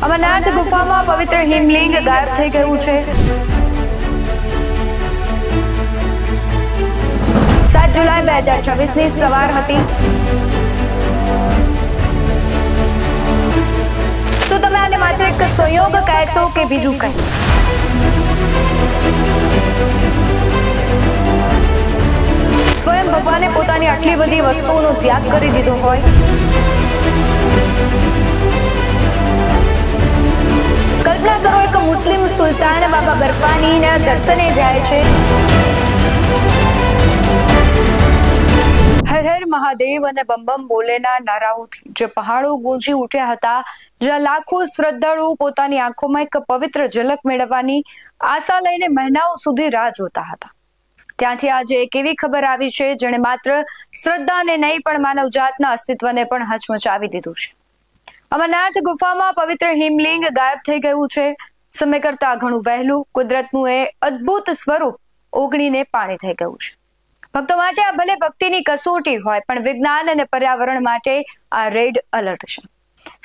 અમરનાથ ગુફામાં પવિત્ર હિમલિંગ ગાયબ થઈ ગયું છે। 7 જુલાઈ 2026ની સવાર હતી। શું તમે આને માત્ર એક સંયોગ કહેશો કે બીજું કંઈ? સ્વયં ભગવાને પોતાની આટલી બધી વસ્તુઓનો ત્યાગ કરી દીધો હોય। કલ્પના કરો, એક મુસ્લિમ સુલતાન બાબા બર્ફાનીના દર્શને જાય છે। હર હર મહાદેવ અને બમ બમ બોલેના નારાઓથી જે પહાડો ગૂંજી ઉઠ્યા હતા, જ્યાં લાખો શ્રદ્ધાળુઓ પોતાની આંખોમાં એક પવિત્ર ઝલક મેળવવાની આશા લઈને મહિનાઓ સુધી રાહ જોતા હતા, ત્યાંથી આજે એક એવી ખબર આવી છે જેણે માત્ર શ્રદ્ધાને નહીં પણ માનવજાતના અસ્તિત્વને પણ હચમચાવી દીધું છે। અમરનાથ ગુફામાં પવિત્ર હિમલિંગ ગાયબ થઈ ગયું છે। સમય કરતા ઘણું વહેલું કુદરતનું એ અદ્ભુત સ્વરૂપ ઓગળીને પાણી થઈ ગયું છે। ભક્તો માટે આ ભલે ભક્તિની કસોટી હોય, પણ વિજ્ઞાન અને પર્યાવરણ માટે આ રેડ એલર્ટ છે।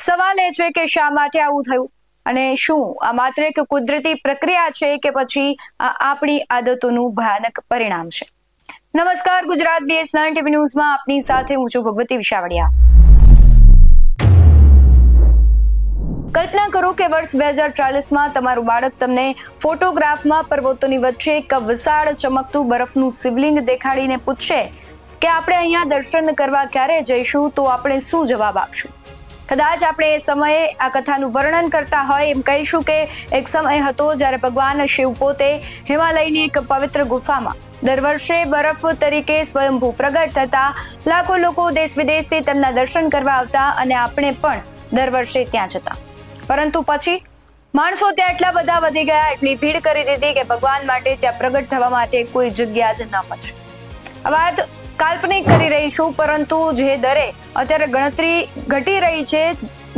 સવાલ એ છે કે શા માટે આવું થયું, અને શું આ માત્ર એક કુદરતી પ્રક્રિયા છે કે પછી આ આપણી આદતોનું ભયાનક પરિણામ છે? નમસ્કાર, ગુજરાત BS9 TV ન્યૂઝમાં આપની સાથે હું છું ભગવતી વિશાવડિયા। કલ્પના કરો કે વર્ષ 2040માં તમારું બાળક તમને ફોટોગ્રાફમાં પર્વતોની વચ્ચે એક વિશાળ ચમકતું બરફનું શિવલિંગ દેખાડીને પૂછશે કે આપણે અહીંયા દર્શન કરવા ક્યારે જઈશું, તો આપણે શું જવાબ આપશું? કદાચ આપણે એ સમયે આ કથાનું વર્ણન કરતા હોય એમ કહીશું કે એક સમય હતો જ્યારે ભગવાન શિવ પોતે હિમાલયની એક પવિત્ર ગુફામાં દર વર્ષે બરફ તરીકે સ્વયંભૂ પ્રગટ થતા લાખો લોકો દેશ વિદેશથી તેમના દર્શન કરવા આવતા અને આપણે પણ દર વર્ષે ત્યાં જતા। પરંતુ પછી માણસો ત્યાં એટલા બધા વધી ગયા, એટલી ભીડ કરી દીધી કે ભગવાન માટે ત્યાં પ્રગટ થવા માટે કોઈ જગ્યા જ ન બચે। આ વાત કાલ્પનિક કરી રહી છું, પરંતુ જે દરે અત્યારે ગણતરી ઘટી રહી છે,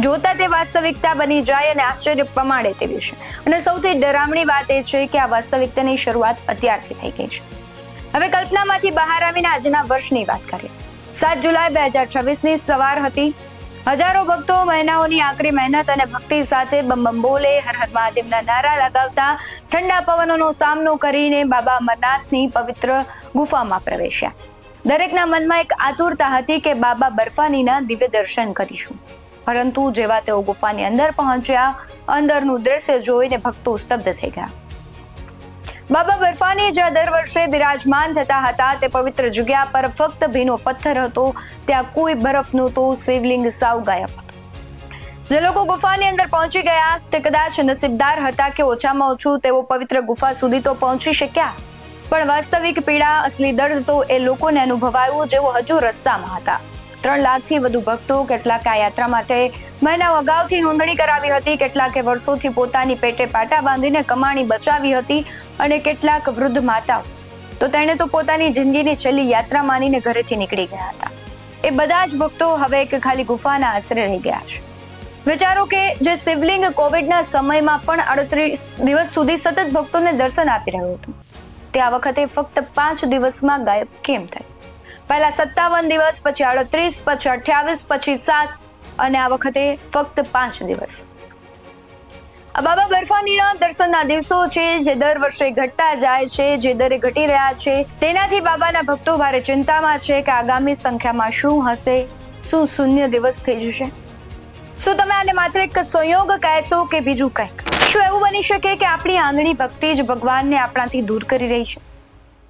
જોતા તે વાસ્તવિકતા બની જાય અને આશ્ચર્ય પમાડે તેવી છે। અને સૌથી ડરામણી વાત એ છે કે આ વાસ્તવિકતાની શરૂઆત અત્યારથી થઈ ગઈ છે। હવે કલ્પનામાંથી બહાર આવીને આજના વર્ષની વાત કરીએ। 7 જુલાઈ 2026ની સવાર હતી। હજારો ભક્તો મહિનાઓની આકરી મહેનત અને ભક્તિ સાથે બમ બમ બોલે, હર હર મહાદેવના નારા લગાવતા ઠંડા પવનોનો સામનો કરીને બાબા અમરનાથની પવિત્ર ગુફામાં પ્રવેશ્યા। દરેકના મનમાં એક આતુરતા હતી કે બાબા બર્ફાનીના દિવ્ય દર્શન કરીશું, પરંતુ જેવા તેઓ ગુફાની અંદર પહોંચ્યા, અંદરનું દ્રશ્ય જોઈને ભક્તો સ્તબ્ધ થઈ ગયા। બાબા બર્ફાની જ્યાં દર વર્ષે બિરાજમાન થતા હતા તે પવિત્ર જગ્યા પર ફક્ત ભીનો પથ્થર હતો, ત્યાં કોઈ બરફ નહોતો, શિવલિંગ સાવ ગાયબ હતો। જે લોકો ગુફાની અંદર પહોંચી ગયા તે કદાચ નસીબદાર હતા કે ઓછામાં ઓછું તેઓ પવિત્ર ગુફા સુધી તો પહોંચી શક્યા, પણ વાસ્તવિક પીડા, અસલી દર્દ તો એ લોકોને અનુભવાયું જેઓ હજુ રસ્તામાં હતા। 3 લાખથી વધુ ભક્તો, કેટલાક આ યાત્રા માટે મહિનાઓ અગાઉથી નોંધણી કરાવી હતી, કેટલાકે વર્ષોથી પોતાની પેટે પાટા બાંધીને કમાણી બચાવી હતી, અને કેટલાક વૃદ્ધ માતાઓ તો તેણે તો પોતાની જિંદગીની છેલ્લી યાત્રા માનીને ઘરેથી નીકળી ગયા હતા। એ બધા જ ભક્તો હવે એક ખાલી ગુફાના આશરે રહી ગયા છે। વિચારો કે જે શિવલિંગ કોવિડના સમયમાં પણ 38 દિવસ સુધી સતત ભક્તોને દર્શન આપી રહ્યું હતું, તે આ વખતે ફક્ત 5 દિવસમાં ગાયબ કેમ થઈ? પહેલા 57 દિવસ, પછી 38, પછી 28, પછી 7 અને આ વખતે ફક્ત 5 દિવસ। આ બાબા બર્ફાનીના દર્શનના દિવસો છે જે દર વર્ષે ઘટતા જાય છે, જે દરે ઘટી રહ્યા છે, તેનાથી બાબાના ભક્તો ભારે ચિંતામાં છે કે આગામી સંખ્યામાં શું હશે, શું શૂન્ય દિવસ થઈ જશે? શું તમે આને માત્ર એક સંયોગ કહેશો કે બીજું કંઈક? શું એવું બની શકે કે આપણી આંધળી ભક્તિ જ ભગવાનને આપણાથી દૂર કરી રહી છે?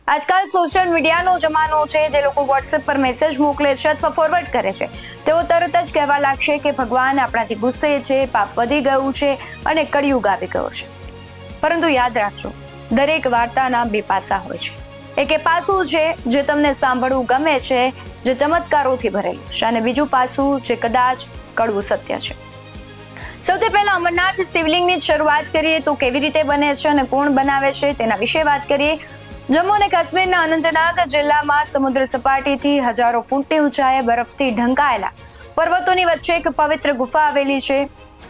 આજકાલ સોશિયલ મીડિયાનો જમાનો છે, જે લોકો વોટ્સએપ પર મેસેજ મોકલે છે અથવા ફોરવર્ડ કરે છે, તેઓ તરત જ કહેવા લાગશે કે ભગવાન આપણાથી ગુસ્સે છે, પાપ વધી ગયું છે અને કળિયુગ આવી ગયો છે। પરંતુ યાદ રાખજો, દરેક વાર્તાના 2 પાસા હોય છે। એક એ પાસું છે જે તમને સાંભળવું ગમે છે, જે ચમત્કારોથી ભરેલું છે, અને બીજું પાસું જે કદાચ કડવું સત્ય છે। સૌથી પહેલા અમરનાથ શિવલિંગની શરૂઆત કરીએ તો કેવી રીતે બને છે અને કોણ બનાવે છે તેના વિશે વાત કરીએ। જમ્મુ અને કાશ્મીરના અનંતનાગ જિલ્લામાં સમુદ્ર સપાટીથી હજારો ફૂટની ઊંચાઈએ બરફથી ઢંકાયેલા પર્વતોની વચ્ચે એક પવિત્ર ગુફા આવેલી છે।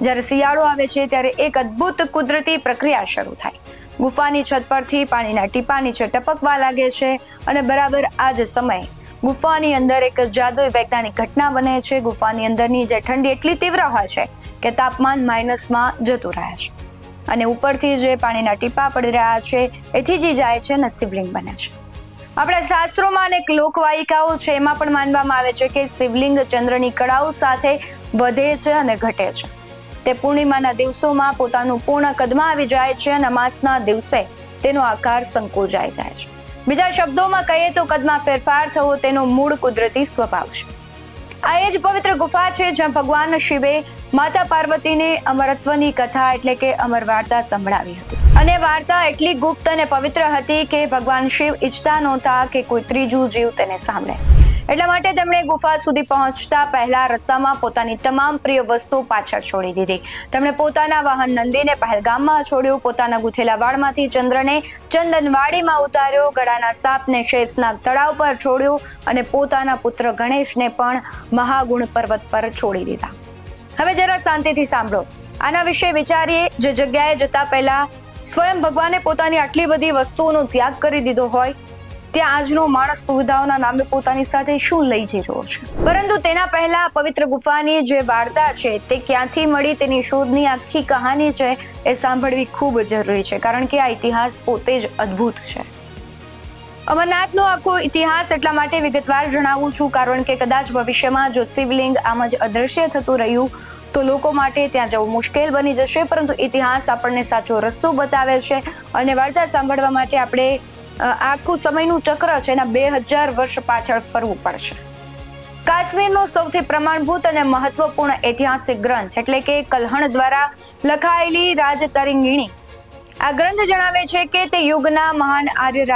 જ્યારે શિયાળો આવે છે ત્યારે એક અદ્ભુત કુદરતી પ્રક્રિયા શરૂ થાય। ગુફાની છત પરથી પાણીના ટીપા નીચે ટપકવા લાગે છે, અને બરાબર આ જ સમયે ગુફાની અંદર એક જાદુઈ વૈજ્ઞાનિક ઘટના બને છે. ગુફાની અંદરની જે ઠંડી એટલી તીવ્ર હોય છે કે તાપમાન માઇનસમાં જતું રહે છે અને ઉપરથી જે પાણીના ટીપા પડી રહ્યા છે એથી જ જાય છે અને શિવલિંગ બને છે. આપણા શાસ્ત્રોમાં અનેક લોકવાયિકાઓ છે, એમાં પણ માનવામાં આવે છે કે શિવલિંગ ચંદ્રની કળાઓ સાથે વધે છે અને ઘટે છે. તે પૂર્ણિમાના દિવસોમાં પોતાનું પૂર્ણ કદમાં આવી જાય છે અને અમાસના દિવસે તેનો આકાર સંકોચાઈ જાય છે. બીજા શબ્દોમાં કહીએ તો કદમાં ફેરફાર થવો તેનો મૂળ કુદરતી સ્વભાવ છે. આ એ જ પવિત્ર ગુફા છે જ્યાં ભગવાન શિવે માતા પાર્વતીને અમરત્વની કથા એટલે કે અમર વાર્તા સંભળાવી હતી. અને વાર્તા એટલી ગુપ્ત અને પવિત્ર હતી કે ભગવાન શિવ ઈચ્છતા નહોતા કે કોઈ ત્રીજું જીવ તેને સાંભળે. એટલા માટે તેમણે ગુફા સુધી પહોંચતા પહેલા રસ્તામાં પોતાની તમામ પ્રિય વસ્તુઓ પાછળ છોડી દીધી. તેમણે પોતાના વાહન નંદીને પહેલગામમાં છોડ્યું, પોતાના ગૂંથેલા વાળમાંથી ચંદ્રને ચંદનવાડીમાં ઉતાર્યો, ગળાના સાપને શેષનાગ તળાવ પર છોડ્યો અને પોતાના પુત્ર ગણેશને પણ મહાગુણ પર્વત પર છોડી દીધા. હવે જરા શાંતિથી સાંભળો. આના વિશે વિચારીએ. જે જગ્યાએ જતા પહેલા સ્વયં ભગવાને પોતાની આટલી બધી વસ્તુઓનો ત્યાગ કરી દીધો હોય ત્યાં આજનો માણસ સુવિધાઓના નામે પોતાની સાથે શું લઈ જઈ રહ્યો છે. પરંતુ તેના પહેલા પવિત્ર ગુફાની જે વાર્તા છે તે ક્યાંથી મળી તેની શોધની આખી કહાની છે એ સાંભળવી ખૂબ જરૂરી છે, કારણ કે આ ઇતિહાસ પોતે જ અદ્ભુત છે. અમરનાથનો આખો ઇતિહાસ એટલા માટે વિગતવાર જણાવું છું કારણ કે કદાચ ભવિષ્યમાં જો શિવલિંગ આમ જ અદૃશ્ય થતું રહ્યું તો લોકો માટે ત્યાં જવું મુશ્કેલ બની જશે. પરંતુ ઇતિહાસ આપણને સાચો રસ્તો બતાવે છે અને વાર્તા સાંભળવા માટે આપણે આખું સમયનું ચક્ર છે એના 2000 વર્ષ પાછળ ફરવું પડશે. કાશ્મીરનો સૌથી પ્રમાણભૂત અને મહત્વપૂર્ણ ઐતિહાસિક ગ્રંથ એટલે કે કલ્હણ દ્વારા લખાયેલી રાજતરંગિણી. આ ગ્રંથ જણાવે છે કે તે યુગના મહાન આર્ય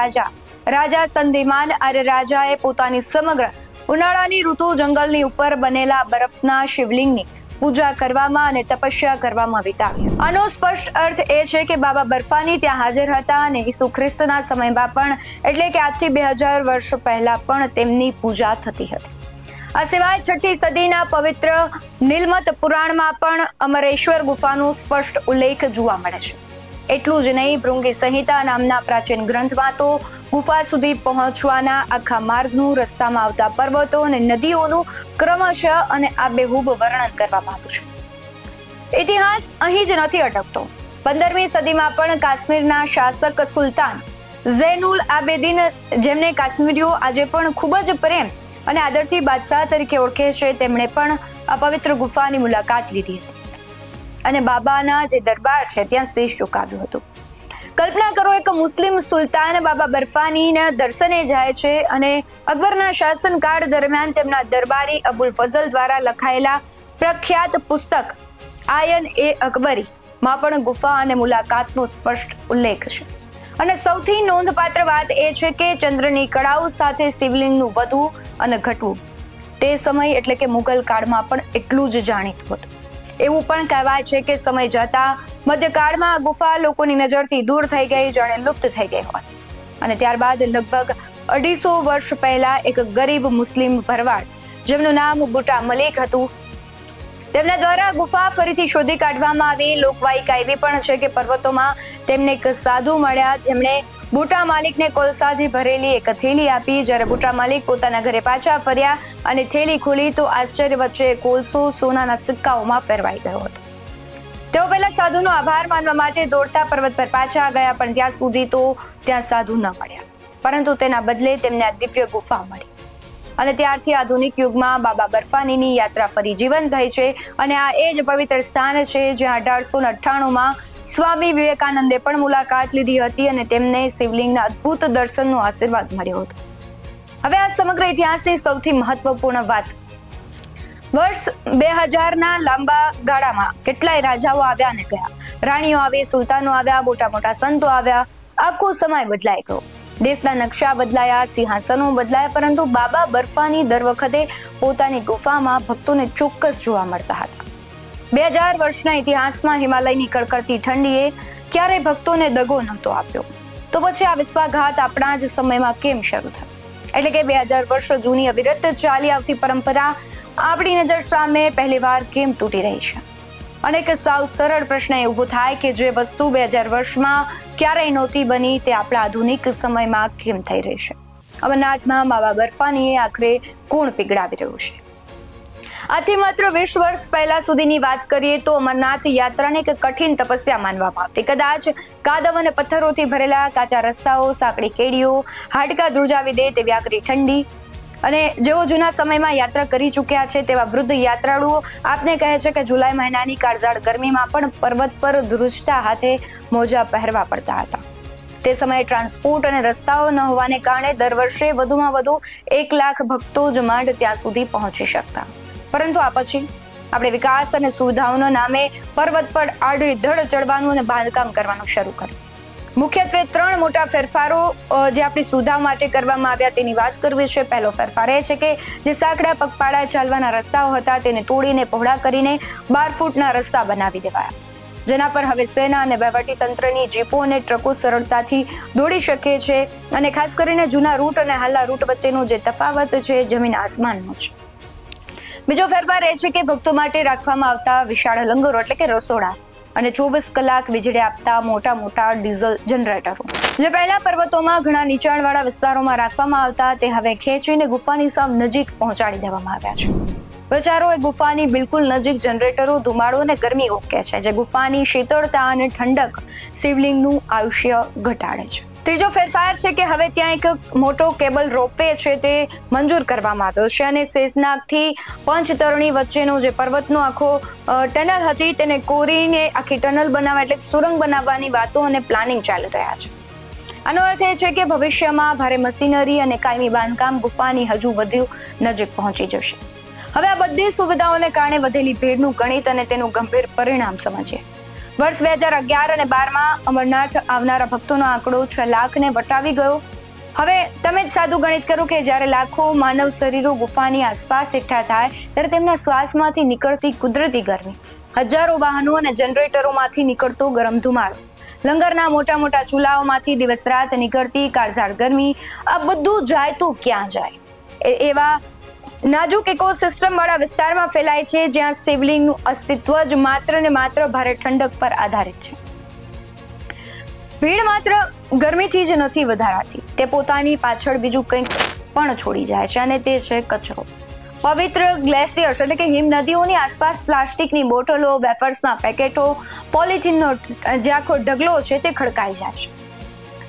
રાજા સંધિમાન આર્ય રાજાએ પોતાની સમગ્ર ઉનાળાની ઋતુ જંગલની ઉપર બનેલા બરફના શિવલિંગની પૂજા કરવામાં અને તપસ્યા કરવામાં વિતાવી. આનો સ્પષ્ટ અર્થ એ છે કે બાબા બર્ફાની ત્યાં હાજર હતા અને ઈસુ ખ્રિસ્તના સમયમાં પણ એટલે કે આજથી 2000 વર્ષ પહેલા પણ તેમની પૂજા થતી હતી. આ સિવાય 6ઠી સદીના પવિત્ર નીલમત પુરાણમાં પણ અમરેશ્વર ગુફાનો સ્પષ્ટ ઉલ્લેખ જોવા મળે છે. એટલું જ નહીં, ભૃંગી સંહિતા નામના પ્રાચીન ગ્રંથમાં તો ગુફા સુધી પહોંચવાના આખા માર્ગનું, રસ્તામાં આવતા પર્વતો અને નદીઓનું ક્રમશઃ અને આબેહૂબ વર્ણન કરવામાં આવ્યું છે. ઇતિહાસ અહીં જ નથી અટકતો. 15મી સદીમાં પણ કાશ્મીરના શાસક સુલતાન ઝૈનુલ આબેદીન, જેમને કાશ્મીરીઓ આજે પણ ખૂબ જ પ્રેમ અને આદરથી બાદશાહ તરીકે ઓળખે છે, તેમણે પણ આ પવિત્ર ગુફાની મુલાકાત લીધી હતી અને બાબાના જે દરબાર છે ત્યાં શીશ ઝુકાવ્યું હતું. કલ્પના કરો, એક મુસ્લિમ સુલતાન બાબા બર્ફાનીના દર્શને જાય છે અને અકબરના શાસનકાળ દરમિયાન તેમના દરબારી અબુલ ફઝલ દ્વારા લખાયેલા પ્રખ્યાત પુસ્તક આયન એ અકબરી માં પણ ગુફા અને મુલાકાતનો સ્પષ્ટ ઉલ્લેખ છે. અને સૌથી નોંધપાત્ર વાત એ છે કે ચંદ્રની કળાઓ સાથે શિવલિંગનું વધવું અને ઘટવું તે સમય એટલે કે મુગલ કાળમાં પણ એટલું જ જાણીતું હતું. એવું પણ કહેવાય છે કે સમય જતા મધ્યકાળમાં આ ગુફા લોકોની નજરથી દૂર થઈ ગઈ, જાણે લુપ્ત થઈ ગઈ હોય. અને ત્યારબાદ લગભગ 250 વર્ષ પહેલા એક ગરીબ મુસ્લિમ ભરવાડ જેમનું નામ બુટા મલિક હતું, તેમના દ્વારા ગુફા ફરીથી શોધી કાઢવામાં આવી. લોકવાયકા એવી પણ છે કે પર્વતોમાં તેમને એક સાધુ મળ્યા જેમણે બુટા માલિકને કોલસાથી ભરેલી એક થેલી આપી. જ્યારે બુટા માલિક પોતાના ઘરે પાછા ફર્યા અને થેલી ખોલી તો આશ્ચર્ય વચ્ચે કોલસો સોનાના સિક્કાઓમાં ફેરવાઈ ગયો હતો. તેઓ પહેલા સાધુનો આભાર માનવા માટે દોડતા પર્વત પર પાછા ગયા, પણ ત્યાં સુધી તો ત્યાં સાધુ ન મળ્યા, પરંતુ તેના બદલે તેમને આ દિવ્ય ગુફા મળી. અને ત્યારથી આધુનિક યુગમાં બાબા બર્ફાનીની યાત્રા ફરી જીવંત થઈ છે. અને આ એ જ પવિત્ર સ્થાન છે જ્યાં 1898માં સ્વામી વિવેકાનંદે પણ મુલાકાત લીધી હતી અને તેમને શિવલિંગના અદ્ભુત દર્શનનો આશીર્વાદ મળ્યો હતો. હવે આ સમગ્ર ઇતિહાસની સૌથી મહત્વપૂર્ણ વાત, વર્ષ 2000ના લાંબા ગાળામાં કેટલાય રાજાઓ આવ્યા અને ગયા, રાણીઓ આવી, સુલતાનો આવ્યા, મોટા મોટા સંતો આવ્યા, આખો સમય બદલાઈ ગયો. દેશના નકશા બદલાયા, સિંહાસનો બદલાયા, પરંતુ બાબા બર્ફાની દર વખતે પોતાની ગુફામાં ભક્તોને ચોક્કસ જોવા મળતા હતા. 2000 વર્ષના ઇતિહાસમાં હિમાલયની કડકડતી ઠંડીએ ક્યારેય ભક્તોને દગો નહોતો આપ્યો. તો પછી આ વિશ્વાસઘાત આપણા જ સમયમાં કેમ શરૂ થયો? એટલે કે 2000 વર્ષ જૂની અવિરત ચાલી આવતી પરંપરા આપણી નજર સામે પહેલીવાર કેમ તૂટી રહી છે? અને એક સાવ સરળ પ્રશ્ન એ ઊભો થાય કે જે વસ્તુ 2000 વર્ષમાં ક્યારેય નહોતી બની તે આપણા આધુનિક સમયમાં કેમ થઈ રહી છે? અમરનાથમાં બાબા બર્ફાનીએ આખરે કોણ પીગળાવી રહ્યું છે? આથી માત્ર 20 વર્ષ પહેલા સુધીની વાત કરીએ તો અમરનાથ યાત્રાને એક કઠિન તપસ્યા માનવામાં આવતી. કદાચ કાદવ અને પથ્થરોથી ભરેલા કાચા રસ્તાઓ, સાંકડી કેડીઓ, હાડકા ધ્રુજાવી દે તેવી આકરી ઠંડી, અને જેઓ જૂના સમયમાં યાત્રા કરી ચૂક્યા છે તેવા વૃદ્ધ યાત્રાળુઓ આપને કહે છે કે જુલાઈ મહિનાની કાળઝાળ ગરમીમાં પણ પર્વત પર ધ્રુજતા હાથે મોજા પહેરવા પડતા હતા. તે સમયે ટ્રાન્સપોર્ટ અને રસ્તાઓ ન હોવાને કારણે દર વર્ષે વધુમાં વધુ 1 લાખ ભક્તો જ માંડ ત્યાં સુધી પહોંચી શકતા. પરંતુ આ પછી આપણે વિકાસ અને સુવિધાઓના નામે પર્વત પર આડેધડ ચડવાનું અને બાંધકામ કરવાનું શરૂ કર્યું. મુખ્યત્વે 3 મોટા ફેરફારો જે આપણી સુવિધા માટે કરવામાં આવ્યા તેની વાત કરવી છે. પહેલો ફેરફાર એ છે કે જે સાંકડા પગપાળા ચાલવાના રસ્તાઓ હતા તેને તોડીને પહોળા કરીને 12 ફૂટના રસ્તા બનાવી દેવાયા, જેના પર હવે સેના અને વહીવટી તંત્રની જીપો અને ટ્રકો સરળતાથી દોડી શકે છે. અને ખાસ કરીને જૂના રૂટ અને હાલના રૂટ વચ્ચેનો જે તફાવત છે જમીન આસમાનનો છે. બીજો ફેરફાર એ છે કે ભક્તો માટે રાખવામાં આવતા વિશાળ લંગરો એટલે કે રસોડા અને 24 કલાક વીજળી આપતા મોટા મોટા ડીઝલ જનરેટરો, જે પહેલા પર્વતોમાં ઘણા નીચાણવાળા વિસ્તારોમાં રાખવામાં આવતા, તે હવે ખેંચીને ગુફાની સાવ નજીક પહોંચાડી દેવામાં આવ્યા છે. વિચારો, એ ગુફાની બિલકુલ નજીક જનરેટરો ધુમાડો અને ગરમી ઓકે છે, જે ગુફાની શીતળતા અને ઠંડક શિવલિંગનું આયુષ્ય ઘટાડે છે. ત્રીજો ફેરફાર છે કે હવે ત્યાં એક મોટો કેબલ રોપવે છે તે મંજૂર કરવામાં આવ્યો છે, અને શેષનાગથી પંચતરણી વચ્ચેનો જે પર્વતનો આખો ટનલ હતી તેને કોરીને આખી ટનલ બનાવવા એટલે સુરંગ બનાવવાની વાતો અને પ્લાનિંગ ચાલી રહ્યા છે. આનો અર્થ એ છે કે ભવિષ્યમાં ભારે મશીનરી અને કાયમી બાંધકામ ગુફાની હજુ વધુ નજીક પહોંચી જશે. હવે આ બધી સુવિધાઓને કારણે વધેલી ભીડનું ગણિત અને તેનું ગંભીર પરિણામ સમજીએ. વર્ષ 2011 અને 12માં અમરનાથ આવનારા ભક્તોનો આંકડો 6 લાખને વટાવી ગયો. હવે તમે જ સાદું ગણિત કરો કે જ્યારે લાખો માનવ શરીરો ગુફાની આસપાસ એકઠા થાય ત્યારે તેમના શ્વાસમાંથી નીકળતી કુદરતી ગરમી, હજારો વાહનો અને જનરેટરોમાંથી નીકળતો ગરમ ધુમાડો, લંગરના મોટા મોટા ચૂલાઓમાંથી દિવસ રાત નીકળતી કાળઝાળ ગરમી, આ બધું જાય તો ક્યાં જાય? એવા નાજુક ઇકોસિસ્ટમ વાળા વિસ્તારમાં ફેલાય છે જ્યાં શિવલિંગનું અસ્તિત્વ જ માત્ર ને માત્ર ભારે ઠંડક પર આધારિત છે. ભીડ માત્ર ગરમીથી જ નથી વધારાતી, તે પોતાની પાછળ બીજું કંઈક પણ છોડી જાય છે, અને તે છે કચરો. પવિત્ર ગ્લેશિયર્સ એટલે કે હિમ નદીઓની આસપાસ પ્લાસ્ટિકની બોટલો, વેફર્સના પેકેટો, પોલિથીનનો જે આખો ઢગલો છે તે ખડકાઈ જાય છે.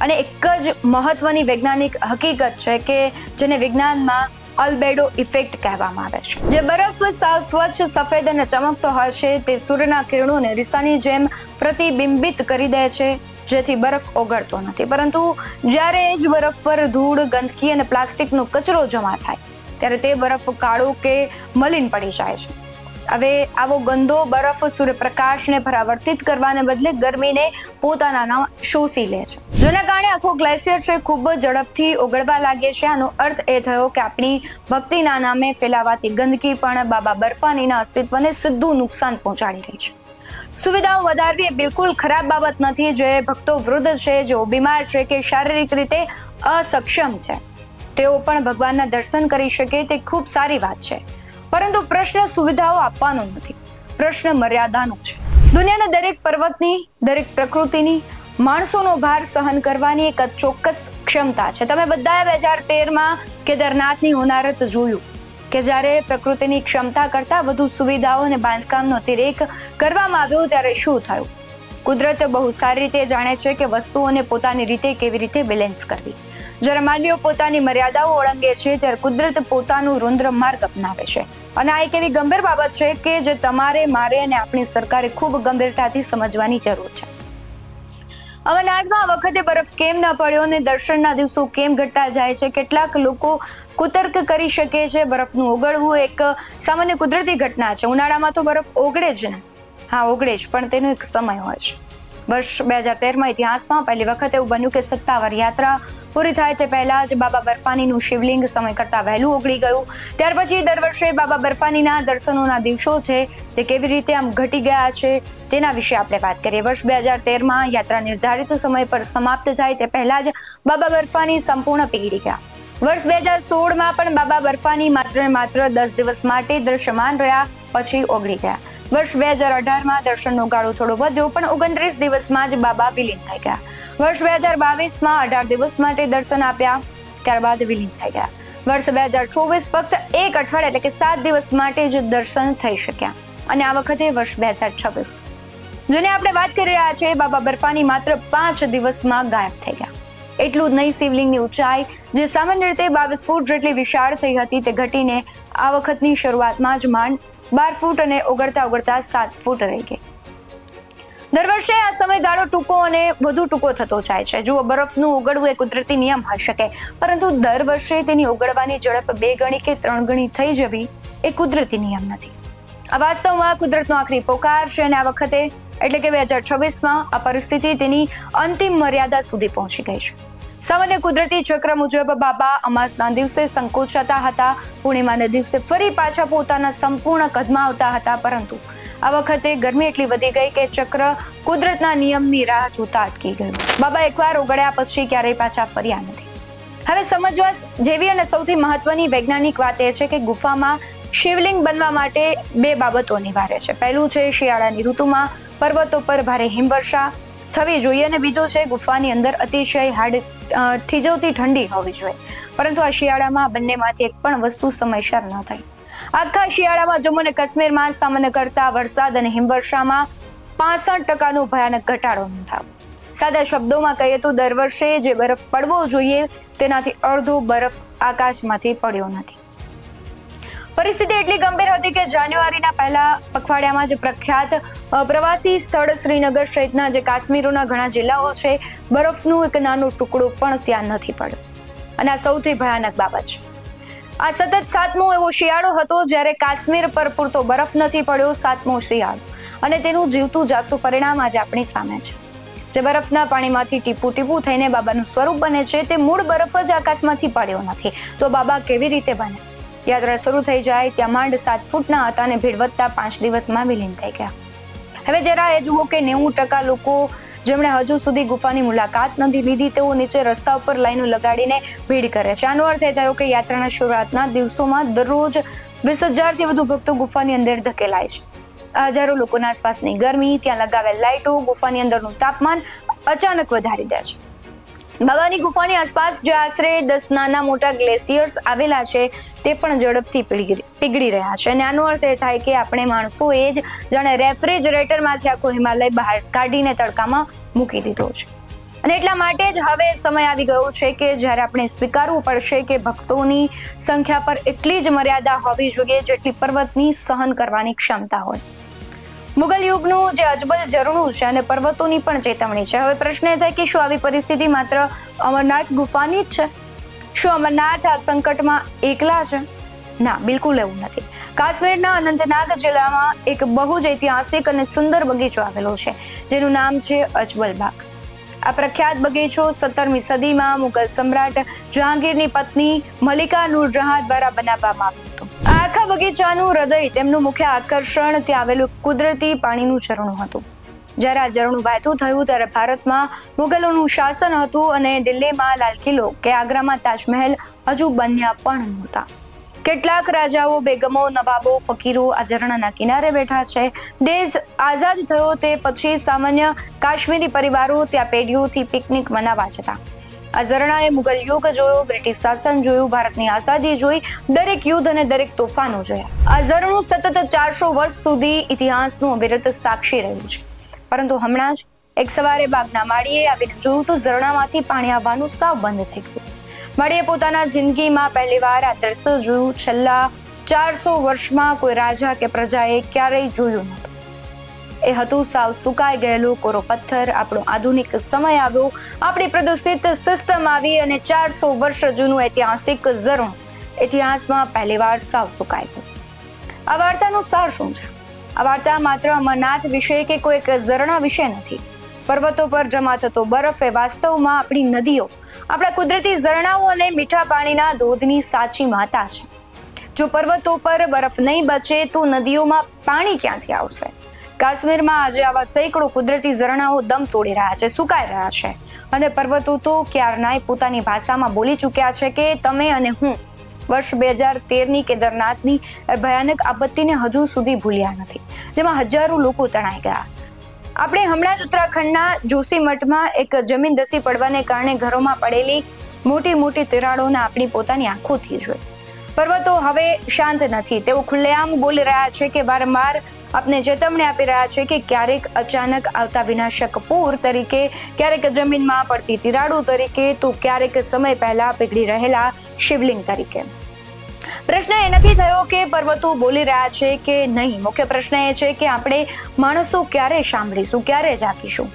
અને એક જ મહત્વની વૈજ્ઞાનિક હકીકત છે કે જેને વિજ્ઞાનમાં અલ્બેડો ઇફેક્ટ કહેવામાં આવે છે. જે બરફ સાવ સ્વચ્છ, સફેદ અને ચમકતો હોય છે તે સૂર્યના કિરણોને રીસાની જેમ પ્રતિબિંબિત કરી દે છે, જેથી બરફ ઓગળતો નથી. પરંતુ જ્યારે જ બરફ પર ધૂળ, ગંદકી અને પ્લાસ્ટિકનો કચરો જમા થાય ત્યારે તે બરફ કાળો કે મલિન પડી જાય છે. હવે આવો ગંદો બરફ સૂર્યપ્રકાશને પરાવર્તિત કરવાને બદલે ગરમીને પોતાનામાં શોષી લે છે, જેના કારણે આખો ગ્લેશિયર છે ખૂબ ઝડપથી ઓગળવા લાગે છે. આનો અર્થ એ થયો કે આપણી ભક્તિના નામે ફેલાવાતી ગંદકી પણ બાબા બર્ફાનીના અસ્તિત્વને સીધું નુકસાન પહોંચાડી રહી છે. સુવિધાઓ વધારવી એ બિલકુલ ખરાબ બાબત નથી. જે ભક્તો વૃદ્ધ છે, જેઓ બીમાર છે કે શારીરિક રીતે અસક્ષમ છે, તેઓ પણ ભગવાનના દર્શન કરી શકે તે ખૂબ સારી વાત છે. પરંતુ પ્રશ્ન સુવિધાઓ આપવાનો નથી, પ્રશ્ન મર્યાદાનો છે. દુનિયાના દરેક પર્વતની, દરેક પ્રકૃતિની, માણસોનો ભાર સહન કરવાની એક ચોક્કસ ક્ષમતા છે. તમે બધાએ 2013માં કેદારનાથની હોનારત જોયું કે જ્યારે પ્રકૃતિની ક્ષમતા કરતાં વધુ સુવિધાઓ અને બાંધકામનો અતિરેક કરવામાં આવ્યો ત્યારે શું થયું? કુદરત બહુ સારી રીતે જાણે છે કે વસ્તુઓને પોતાની રીતે કેવી રીતે બેલેન્સ કરવી. જ્યારે માનવીઓ પોતાની મર્યાદાઓ ઓળંગે છે ત્યારે કુદરત પોતાનું રુદ્ર માર્ગ અપનાવે છે. અને આ એક એવી ગંભીર બાબત છે કે જે તમારે, મારે અને આપણી સરકારે ખૂબ ગંભીરતાથી સમજવાની જરૂર છે. અમરનાથમાં આ વખતે બરફ કેમ ન પડ્યો અને દર્શનના દિવસો કેમ ઘટતા જાય છે? કેટલાક લોકો કુતર્ક કરી શકે છે બરફનું ઓગળવું એક સામાન્ય કુદરતી ઘટના છે. ઉનાળામાં તો બરફ ઓગળે જ ને, હા ઓગળે જ, પણ તેનો એક સમય હોય છે. વર્ષ 2013માં ઇતિહાસમાં પહેલી વખત એવું બન્યું કે સત્તાવાર યાત્રા પૂરી થાય તે પહેલા જ બાબા બર્ફાનીનું શિવલિંગ સમય કરતાં વહેલું ઓગળી ગયું. ત્યાર પછી દર વર્ષે બાબા બર્ફાનીના દર્શનોના દિવસો છે તે કેવી રીતે આમ ઘટી ગયા છે તેના વિશે આપણે વાત કરીએ. વર્ષ 2013માં યાત્રા નિર્ધારિત સમય પર સમાપ્ત થાય તે પહેલા જ બાબા બર્ફાની સંપૂર્ણ પીગળી ગયા. વર્ષ 2016માં પણ બાબા બર્ફાની માત્ર ને માત્ર 10 દિવસ માટે દ્રશ્યમાન રહ્યા, પછી ઓગળી ગયા. વર્ષ 2018માં દર્શનનો ગાળો થોડો વધ્યો, પણ 29 દિવસમાં જ બાબા વિલીન થઈ ગયા. વર્ષ 2022માં 18 દિવસ માટે દર્શન આપ્યા, ત્યારબાદ વિલીન થઈ ગયા. વર્ષ 2024 ફક્ત 1 અઠવાડિયા એટલે કે 7 દિવસ માટે જ દર્શન થઈ શક્યા. અને આ વખતે વર્ષ 2026 જેને આપણે વાત કરી રહ્યા છીએ, બાબા બર્ફાની માત્ર 5 દિવસમાં ગાયબ થઈ ગયા. એટલું જ નહીં, શિવલિંગની ઊંચાઈ જે સામાન્ય રીતે 22 ફૂટ જેટલી વિશાળ થઈ હતી તે ઘટીને આ વખતની શરૂઆતમાં જ માંડ 12 ફૂટ અને ઓગળતા 7 ફૂટ રહી ગઈ. દર વર્ષે આ સમયગાળો ટૂંકો અને વધુ ટૂંકો થતો જાય છે. જુઓ, બરફનું ઓગળવું એ કુદરતી નિયમ હોઈ શકે, પરંતુ દર વર્ષે તેની ઓગળવાની ઝડપ 2 ગણી કે 3 ગણી થઈ જવી એ કુદરતી નિયમ નથી. આ વાસ્તવમાં કુદરતનો આખરી પોકાર છે અને આ વખતે એટલે કે 2026માં આ પરિસ્થિતિ તેની અંતિમ મર્યાદા સુધી પહોંચી ગઈ છે. સામાન્ય કુદરતી ચક્ર મુજબ બાબા અમાસના દિવસે સંકોચાતા હતા, પૂર્ણિમાના દિવસે ફરી પાછા પોતાના સંપૂર્ણ કદમાં આવતા હતા, પરંતુ આ વખતે ગરમી એટલી વધી ગઈ કે ચક્ર કુદરતના નિયમની રાહ જોતા અટકી ગયું. બાબા એકવાર ઓગળ્યા પછી ક્યારેય પાછા ફર્યા નથી. હવે સમજવા જેવી અને સૌથી મહત્વની વૈજ્ઞાનિક વાત એ છે કે ગુફામાં શિવલિંગ બનવા માટે 2 બાબતો અનિવાર્ય છે. પહેલું છે શિયાળાની ઋતુમાં પર્વતો પર ભારે હિમવર્ષા થવી જોઈએ અને બીજું છે ગુફાની અંદર અતિશય થીજવતી ઠંડી હોવી જોઈએ. પરંતુ આ શિયાળામાં બંનેમાંથી એક પણ વસ્તુ સમયસર ન થઈ. આખા શિયાળામાં જમ્મુ અને કાશ્મીરમાં સામાન્ય કરતા વરસાદ અને હિમવર્ષામાં 65% ભયાનક ઘટાડો નોંધાયો. સાદા શબ્દોમાં કહીએ તો દર વર્ષે જે બરફ પડવો જોઈએ તેનાથી અડધો બરફ આકાશમાંથી પડ્યો નથી. પરિસ્થિતિ એટલી ગંભીર હતી કે જાન્યુઆરીના પહેલા પખવાડિયામાં જ પ્રખ્યાત પ્રવાસી સ્થળ શ્રીનગર સહિતના જે કાશ્મીરોના ઘણા જિલ્લાઓ છે, બરફનું એક નાનો ટુકડો પણ ત્યાં નથી પડ્યો. અને આ સૌથી ભયાનક બાબત છે. આ સતત 7મો એવો શિયાળો હતો જ્યારે કાશ્મીર પર પૂરતો બરફ નથી પડ્યો. 7મો શિયાળો અને તેનું જીવતું જાગતું પરિણામ આજે આપણી સામે છે. જે બરફના પાણીમાંથી ટીપું ટીપું થઈને બાબાનું સ્વરૂપ બને છે તે મૂળ બરફ જ આકાશમાંથી પડ્યો નથી. તો બાબા કેવી રીતે બને? યાત્રા શરૂ થઈ જાય ત્યાં માંડ 7 ફૂટના હતા અને ભીડ વધતા 5 દિવસમાં વિલીન થઈ ગયા. હવે જરા એ જુઓ કે 90% લોકો જેમણે હજુ સુધી ગુફાની મુલાકાત નથી લીધી તેઓ નીચે રસ્તા ઉપર લાઈનો લગાડીને ભીડ કરે છે. આનો અર્થ એ થયો કે યાત્રાના શરૂઆતના દિવસોમાં દરરોજ 20,000થી વધુ ભક્તો ગુફાની અંદર ધકેલાય છે. હજારો લોકોના આસપાસની ગરમી, ત્યાં લગાવેલ લાઇટો ગુફાની અંદરનું તાપમાન અચાનક વધારી દે છે. બાબાની ગુફાની આસપાસ જે આશરે 10 નાના મોટા ગ્લેશિયર્સ આવેલા છે તે પણ ઝડપથી પીગળી રહ્યા છે. અને આનો અર્થ એ થાય કે આપણે માણસોએ જ જાણે રેફ્રિજરેટરમાંથી આખો હિમાલય બહાર કાઢીને તડકામાં મૂકી દીધો છે. અને એટલા માટે જ હવે સમય આવી ગયો છે કે જ્યારે આપણે સ્વીકારવું પડશે કે ભક્તોની સંખ્યા પર એટલી જ મર્યાદા હોવી જોઈએ જેટલી પર્વતની સહન કરવાની ક્ષમતા હોય. મુગલ યુગનું જે અજબલ ઝરણું છે અને પર્વતોની પણ ચેતવણી છે. હવે પ્રશ્ન એ થાય કે શું આવી પરિસ્થિતિ માત્ર અમરનાથ ગુફાની જ છે? શું અમરનાથ આ સંકટમાં એકલા છે? ના, બિલકુલ એવું નથી. કાશ્મીરના અનંતનાગ જિલ્લામાં એક બહુ જ ઐતિહાસિક અને સુંદર બગીચો આવેલો છે જેનું નામ છે અજબલ બાગ. આ પ્રખ્યાત બગીચો 17મી સદીમાં મુગલ સમ્રાટ જહાંગીરની પત્ની મલિકા નૂરજહાં દ્વારા બનાવવામાં આવ્યો હતો. આ આખા બગીચાનું હૃદય, તેમનું મુખ્ય આકર્ષણ ત્યાં આવેલું કુદરતી પાણીનું ઝરણું હતું. જ્યારે આ ઝરણું વહેતું થયું ત્યારે ભારતમાં મુગલોનું શાસન હતું અને દિલ્હીમાં લાલ કિલ્લો કે આગ્રામાં તાજમહેલ હજુ બન્યા પણ નહોતા. કેટલાક રાજાઓ, બેગમો, નવાબો, ફકીરો આ ઝરણાના કિનારે બેઠા છે. દેશ આઝાદ થયો તે પછી સામાન્ય કાશ્મીરી પરિવારો ત્યાં પેઢીઓથી પિકનિક મનાવવા જતા. આ ઝરણાએ મુગલ યુગ જોયો, બ્રિટિશ શાસન જોયું, ભારતની આઝાદી જોઈ, દરેક યુદ્ધ અને દરેક તોફાનો જોયા. આ ઝરણું સતત 400 વર્ષ સુધી ઇતિહાસનું અવિરત સાક્ષી રહ્યું છે. પરંતુ હમણાં જ એક સવારે બાગના માળીએ આવીને જોયું તો ઝરણામાંથી પાણી આવવાનું સાવ બંધ થઈ ગયું. માળીએ પોતાના જિંદગીમાં પહેલીવાર આ દ્રશ્ય જોયું. છેલ્લા 400 વર્ષમાં કોઈ રાજા કે પ્રજાએ ક્યારેય જોયું નહોતું. એ હતું સાવ સુકાઈ ગયેલો કોરો પથ્થર. આપણો આધુનિક સમય આવ્યો, આપણી પ્રદૂષિત સિસ્ટમ આવી અને 400 વર્ષ જૂનું ઐતિહાસિક ઝરણું ઇતિહાસમાં પહેલીવાર સાવ સુકાઈ ગયું. આ વાર્તાનો સાર શું છે? આ વાર્તા માત્ર અમરનાથ વિશે કે કોઈ એક ઝરણા વિશે નથી. પર્વતો પર જમા થતો બરફ એ વાસ્તવમાં આપણી નદીઓ, આપણા કુદરતી ઝરણાઓ અને મીઠા પાણીના ધોધની સાચી માતા છે. જો પર્વતો પર બરફ નહીં બચે તો નદીઓમાં પાણી ક્યાંથી આવશે? કાશ્મીરમાં આજે આવા સેંકડો કુદરતી ઝરણાઓ દમ તોડી રહ્યા છે, સુકાઈ રહ્યા છે. અને પર્વતો તો ક્યારનાય પોતાની ભાષામાં બોલી ચૂક્યા છે કે તમે અને હું વર્ષ 2013ની કેદારનાથની ભયાનક આપત્તિને હજુ સુધી ભૂલ્યા નથી, જેમાં હજારો લોકો તણાઈ ગયા. આપણે હમણાં જ ઉત્તરાખંડના જોશીમઠમાં એક જમીન ધસી પડવાને કારણે ઘરોમાં પડેલી મોટી મોટી તિરાડોને આપણી પોતાની આંખોથી જોઈ. પર્વતો હવે શાંત નથી. તેઓ ખુલ્લેઆમ બોલી રહ્યા છે કે વારંવાર આપને ચેતવણી આપી રહ્યા છે કે ક્યારેક અચાનક આવતા વિનાશક પૂર તરીકે, ક્યારેક જમીનમાં પડતી તિરાડો તરીકે, તો ક્યારેક સમય પહેલા પીગળી રહેલા શિવલિંગ તરીકે. પ્રશ્ન એ નથી થયો કે પર્વતો બોલી રહ્યા છે કે નહીં. મુખ્ય પ્રશ્ન એ છે કે આપણે માણસો ક્યારે સાંભળીશું, ક્યારે જાગીશું?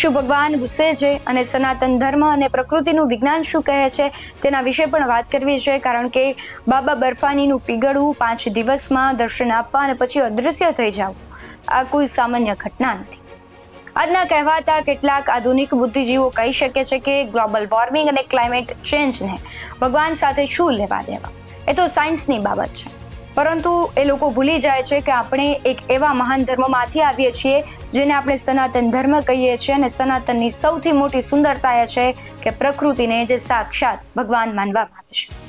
શું ભગવાન ગુસ્સે છે? અને સનાતન ધર્મ અને પ્રકૃતિનું વિજ્ઞાન શું કહે છે તેના વિશે પણ વાત કરવી છે. કારણ કે બાબા બર્ફાનીનું પીગળવું, 5 દિવસમાં દર્શન આપવા અને પછી અદૃશ્ય થઈ જવું, આ કોઈ સામાન્ય ઘટના નથી. આજના કહેવાતા કેટલાક આધુનિક બુદ્ધિજીવો કહી શકે છે કે ગ્લોબલ વોર્મિંગ અને ક્લાઇમેટ ચેન્જને ભગવાન સાથે શું લેવા દેવા, એ તો સાયન્સની બાબત છે. પરંતુ એ લોકો ભૂલી જાય છે કે આપણે એક એવા મહાન ધર્મમાંથી આવીએ છીએ જેને આપણે સનાતન ધર્મ કહીએ છીએ. અને સનાતનની સૌથી મોટી સુંદરતા એ છે કે પ્રકૃતિને જે સાક્ષાત ભગવાન માનવામાં આવે છે.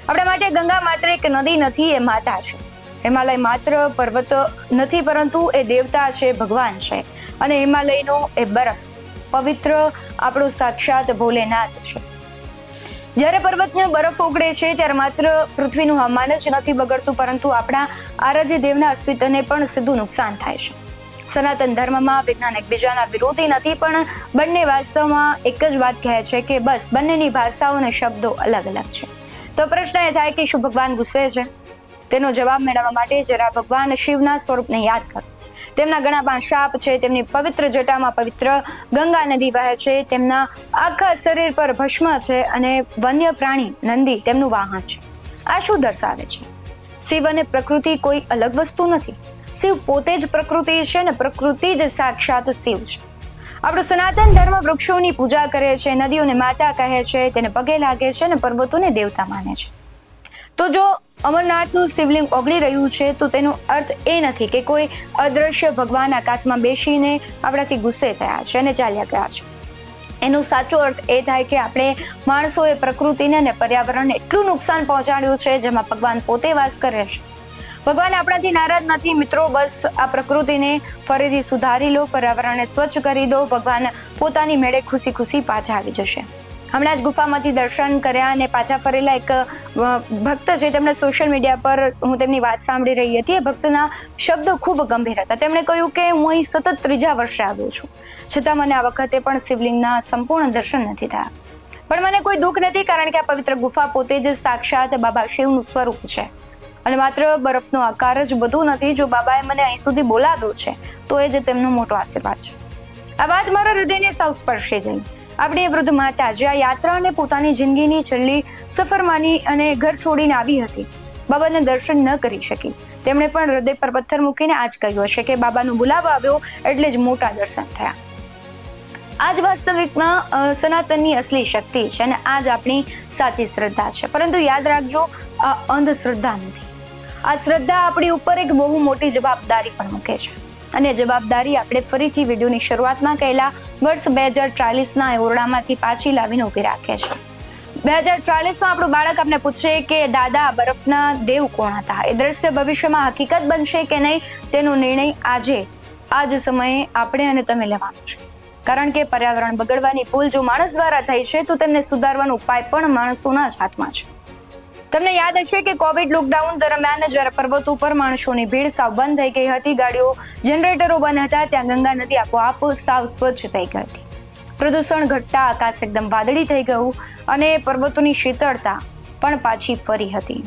આપણા માટે ગંગા માત્ર એક નદી નથી, એ માતા છે. હિમાલય માત્ર પર્વત નથી, પરંતુ એ દેવતા છે, ભગવાન છે. અને હિમાલયનો એ બરફ પવિત્ર આપણો સાક્ષાત ભોલેનાથ છે. જ્યારે પર્વતનો બરફ ઓગળે છે ત્યારે માત્ર પૃથ્વીનું હવામાન જ નથી બગડતું, પરંતુ આપણા આરાધ્ય દેવના અસ્તિત્વને પણ સીધું નુકસાન થાય છે. સનાતન ધર્મમાં વિજ્ઞાન એકબીજાના વિરોધી નથી, પણ બંને વાસ્તવમાં એક જ વાત કહે છે કે બસ બંનેની ભાષાઓ અને શબ્દો અલગ અલગ છે. તો પ્રશ્ન એ થાય કે શું ભગવાન ગુસ્સે છે? તેનો જવાબ મેળવવા માટે જરા ભગવાન શિવના સ્વરૂપને યાદ કરો. તેમના ગળામાં શાપ છે, તેમની પવિત્ર જટામાં પવિત્ર ગંગા નદી વહે છે, તેમના આખા શરીર પર ભસ્મ છે અને વન્ય પ્રાણી નંદી તેમનું વાહન છે. આ શું દર્શાવે છે? શિવ અને પ્રકૃતિ કોઈ અલગ વસ્તુ નથી. શિવ પોતે જ પ્રકૃતિ છે અને પ્રકૃતિ જ સાક્ષાત શિવ છે. આપણું સનાતન ધર્મ વૃક્ષોની પૂજા કરે છે, નદીઓને માતા કહે છે, તેને પગે લાગે છે અને પર્વતોને દેવતા માને છે. તો જો અમરનાથનું શિવલિંગ ઓગળી રહ્યું છે તો તેનો અર્થ એ નથી કે કોઈ અદ્રશ્ય ભગવાન આકાશમાં બેસીને આપણાથી ગુસ્સે થયા છે અને ચાલ્યા ગયા છે. એનો સાચો અર્થ એ થાય કે આપણે માણસોએ પ્રકૃતિને અને પર્યાવરણને એટલું નુકસાન પહોંચાડ્યું છે જેમાં ભગવાન પોતે વાસ કરે છે. ભગવાન આપણાથી નારાજ નથી મિત્રો. બસ આ પ્રકૃતિને ફરીથી સુધારી લો, પર્યાવરણને સ્વચ્છ કરી દો. ભગવાન પોતાની મેળે ખુશી ખુશી પાછા આવી જશે. હમણાં જ ગુફામાંથી દર્શન કર્યા અને પાછા ફરેલા એક ભક્ત છે, તેમણે સોશિયલ મીડિયા પર હું તેમની વાત સાંભળી રહી હતી. એ ભક્તના શબ્દો ખૂબ ગંભીર હતા. તેમણે કહ્યું કે હું અહીં સતત 3જા વર્ષે આવ્યો છું, છતાં મને આ વખતે પણ શિવલિંગના સંપૂર્ણ દર્શન નથી થયા. પણ મને કોઈ દુઃખ નથી, કારણ કે આ પવિત્ર ગુફા પોતે જ સાક્ષાત બાબા શિવનું સ્વરૂપ છે. અને માત્ર બરફનો આકાર જ બધું નથી. જો બાબાએ મને અહીં સુધી બોલાવ્યો છે તો એ જ તેમનો મોટો આશીર્વાદ છે. આ વાત મારા હૃદયને સાવ સ્પર્શી ગઈ. આપણી વૃદ્ધ માતા જે આ યાત્રાને પોતાની જિંદગીની છેલ્લી સફર માની અને ઘર છોડીને આવી હતી, બાબાને દર્શન ન કરી શકી. તેમણે પણ હૃદય પર પથ્થર મૂકીને આ જ કહ્યું હશે કે બાબાનો બોલાવો આવ્યો એટલે જ મોટા દર્શન થયા. આ જ વાસ્તવિકમાં સનાતનની અસલી શક્તિ છે અને આ જ આપણી સાચી શ્રદ્ધા છે. પરંતુ યાદ રાખજો, આ અંધશ્રદ્ધા નથી. આ શ્રદ્ધા આપણી ઉપર એક બહુ મોટી જવાબદારી પણ મૂકે છે. અને જવાબદારી આપણે ફરીથી વિડીયોની શરૂઆતમાં કહેલા વર્ષ 2040ના ઓરડામાંથી પાછી લાવીને ઊભી રાખે છે. 2040માં આપણું બાળક આપણે પૂછે કે દાદા, બરફના દેવ કોણ હતા? એ દ્રશ્ય ભવિષ્યમાં હકીકત બનશે કે નહીં, તેનો નિર્ણય આજે આ જ સમયે આપણે અને તમે લેવાનો છે. કારણ કે પર્યાવરણ બગડવાની ભૂલ જો માણસ દ્વારા થઈ છે તો તેમને સુધારવાનો ઉપાય પણ માણસોના જ હાથમાં છે. તમને યાદ હશે કે કોવિડ લોકડાઉન દરમિયાન જ્યારે પર્વતો પર માણસોની ભીડ સાવ બંધ થઈ ગઈ હતી, ગાડીઓ, જનરેટરો બંધ હતા, ત્યાં ગંગા નદી આપોઆપ સાવ સ્વચ્છ થઈ ગઈ હતી. પ્રદૂષણ ઘટતા આકાશ એકદમ વાદળી થઈ ગયું અને પર્વતોની શીતળતા પણ પાછી ફરી હતી.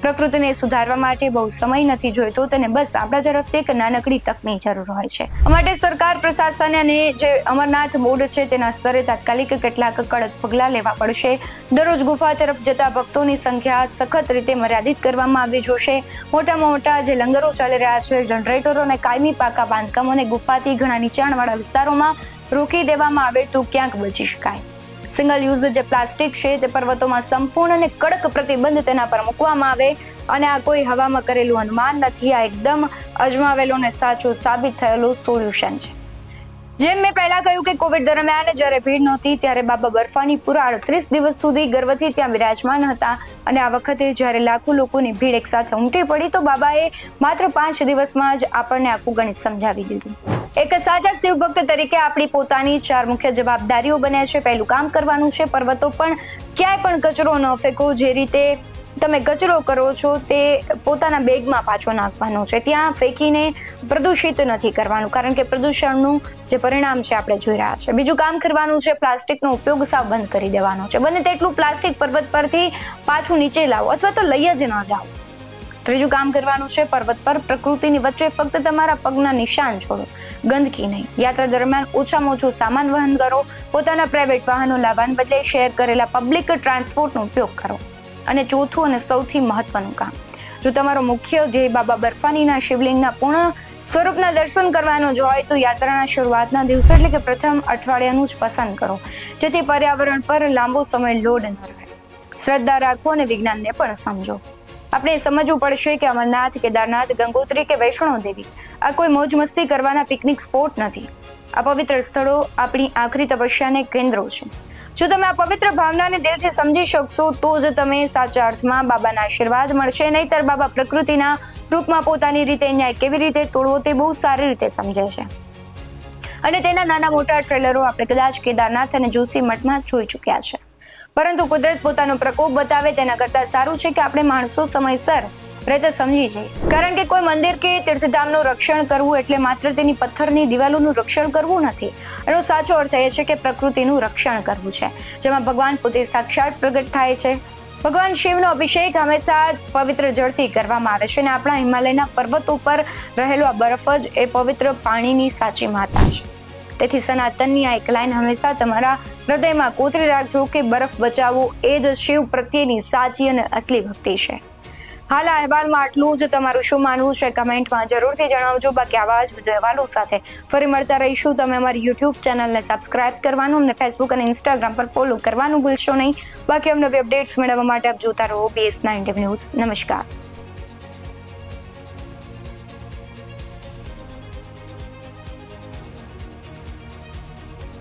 પ્રકૃતિને સુધારવા માટે બહુ સમય નથી જોઈતો, તેને બસ આપણા તરફથી એક નાનકડી તકની જરૂર હોય છે. માટે સરકાર, પ્રશાસન અને જે અમરનાથ બોર્ડ છે તેના સ્તરે તાત્કાલિક કેટલાક કડક પગલાં લેવા પડશે. દરરોજ ગુફા તરફ જતા ભક્તોની સંખ્યા સખત રીતે મર્યાદિત કરવામાં આવી જોશે. મોટામાં મોટા જે લંગરો ચાલી રહ્યા છે, જનરેટરો અને કાયમી પાકા બાંધકામોને ગુફાથી ઘણા નીચાણવાળા વિસ્તારોમાં રોકી દેવામાં આવે તો ક્યાંક બચી શકાય. સિંગલ યુઝ જે પ્લાસ્ટિક છે તે પર્વતોમાં સંપૂર્ણ અને કડક પ્રતિબંધ તેના પર મૂકવામાં આવે. અને આ કોઈ હવામાં કરેલું અનુમાન નથી, આ એકદમ અજમાવેલો અને સાચો સાબિત થયેલો સોલ્યુશન છે. જેમ મેં પહેલા કહ્યું કે કોવિડ દરમિયાન જ્યારે ભીડ નહોતી ત્યારે બાબા બર્ફાની પૂરા 38 દિવસ સુધી ગર્વથી ત્યાં વિરાજમાન હતા. અને આ વખતે જ્યારે લાખો લોકોની ભીડ એકસાથે ઉમટી પડી તો બાબાએ માત્ર 5 દિવસમાં જ આપણને આખું ગણિત સમજાવી દીધું. એક સાચા શિવભક્ત તરીકે આપણી પોતાની 4 મુખ્ય જવાબદારીઓ બને છે. પહેલું કામ કરવાનું છે, પર્વતો પણ ક્યાંય પણ કચરો ન ફેંકો. જે રીતે તમે કચરો કરો છો તે પોતાના બેગમાં પાછો નાખવાનો છે, ત્યાં ફેંકીને પ્રદૂષિત નથી કરવાનું, કારણ કે પ્રદૂષણનું જે પરિણામ છે આપણે જોઈ રહ્યા છે. બીજું કામ કરવાનું છે, પ્લાસ્ટિકનો ઉપયોગ સાવ બંધ કરી દેવાનો છે. બને તેટલું પ્લાસ્ટિક પર્વત પરથી પાછું નીચે લાવો અથવા તો લઈ જ ન જાઓ. ત્રીજું કામ કરવાનું છે, પર્વત પર પ્રકૃતિની વચ્ચે ફક્ત તમારા પગના નિશાન છોડો, ગંદકી નહીં. યાત્રા દરમિયાન ઓછામાં ઓછું સામાન વહન કરો. પોતાના પ્રાઇવેટ વાહનો લાવવાને બદલે શેર કરેલા પબ્લિક ટ્રાન્સપોર્ટનો ઉપયોગ કરો. અને ચોથું અને સૌથી મહત્વનું કામ, જો તમારો મુખ્ય ધ્યેય બાબા બર્ફાનીના શિવલિંગના પૂર્ણ સ્વરૂપના દર્શન કરવાનો જ હોય તો યાત્રાના શરૂઆતના દિવસો એટલે કે પ્રથમ અઠવાડિયાનું જ પસંદ કરો, જેથી પર્યાવરણ પર લાંબો સમય લોડ ન રહે. શ્રદ્ધા રાખો અને વિજ્ઞાનને પણ સમજો. આપણે સમજવું પડશે કે અમરનાથ, કેદારનાથ, ગંગોત્રી કે વૈષ્ણો દેવી આ કોઈ મોજ મસ્તી કરવાના પિકનિક સ્પોટ નથી. આ પવિત્ર સ્થળો આપણી આખરી તપસ્યાને કેન્દ્રો છે. જો તમે આ પવિત્ર ભાવનાને દિલથી સમજી શકશો તો જ તમે સાચા અર્થમાં બાબાના આશીર્વાદ મળશે. નહીતર બાબા પ્રકૃતિના રૂપમાં પોતાની રીતે ન્યાય કેવી રીતે તોડવો તે બહુ સારી રીતે સમજે છે. અને તેના નાના મોટા ટ્રેલરો આપણે કદાચ કેદારનાથ અને જોશીમઠમાં જોઈ ચૂક્યા છે. પરંતુ કુદરત પોતાનો પ્રકોપ બતાવે તેના કરતાં સારું છે કે આપણે માણસો સમયસર રહેતા સમજી જઈએ. કારણ કે કોઈ મંદિર કે તીર્થધામનું રક્ષણ કરવું એટલે માત્ર તેની પથ્થરની દિવાલોનું રક્ષણ કરવું નથી. એનો સાચો અર્થ એ છે કે પ્રકૃતિનું રક્ષણ કરવું છે, જેમાં ભગવાન પોતે સાક્ષાત પ્રગટ થાય છે. ભગવાન શિવનો અભિષેક હંમેશા પવિત્ર જળથી કરવામાં આવે છે અને આપણા હિમાલયના પર્વતો પર રહેલો આ બરફ જ એ પવિત્ર પાણીની સાચી માતા છે. તેથી સનાતનની આ એક લાઈન હંમેશા તમારા હૃદયમાં કોતરી રાખજો કે બરફ બચાવવો એ જ શિવ પ્રત્યેની સાચી અને અસલી ભક્તિ છે. હાલ આ અહેવાલમાં આટલું જ. તમારું શું માનવું છે કમેન્ટમાં જરૂરથી જણાવજો. બાકી આવા જ વધુ અહેવાલો સાથે ફરી મળતા રહીશું. તમે અમારી યુટ્યુબ ચેનલને સબસ્ક્રાઇબ કરવાનું, અમને ફેસબુક અને ઇન્સ્ટાગ્રામ પર ફોલો કરવાનું ભૂલશો નહીં. બાકી અમને અપડેટ્સ મેળવવા માટે આપ જોતા રહો BS9 ન્યૂઝ. નમસ્કાર.